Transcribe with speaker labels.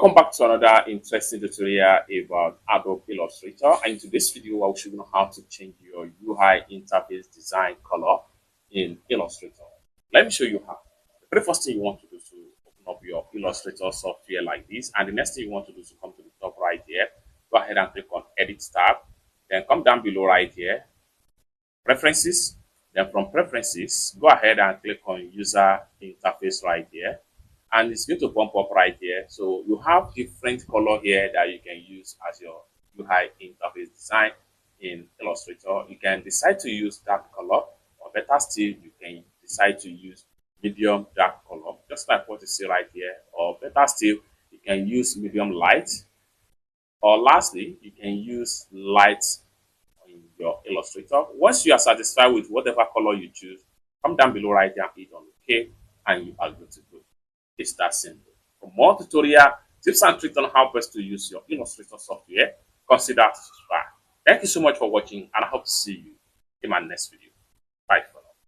Speaker 1: Welcome back to another interesting tutorial about Adobe Illustrator. And in today's video, I'll show you how to change your UI interface design color in Illustrator. Let me show you how. The very first thing you want to do is to open up your Illustrator software like this. And the next thing you want to do is to come to the top right here. Go ahead and click on Edit tab. Then come down below right here. Preferences. Then from Preferences, go ahead and click on User Interface right here. And it's going to bump up right here. So you have different color here that you can use as your UI interface design in Illustrator. You can decide to use dark color, or better still, you can decide to use medium dark color, just like what you see right here. Or better still, you can use medium light. Or lastly, you can use light in your Illustrator. Once you are satisfied with whatever color you choose, come down below right here and hit on OK, and you are good to go. It's that simple. For more tutorial tips and tricks on how best to use your Illustrator software, consider to subscribe. Thank you so much for watching, and I hope to see you in my next video. Bye for now.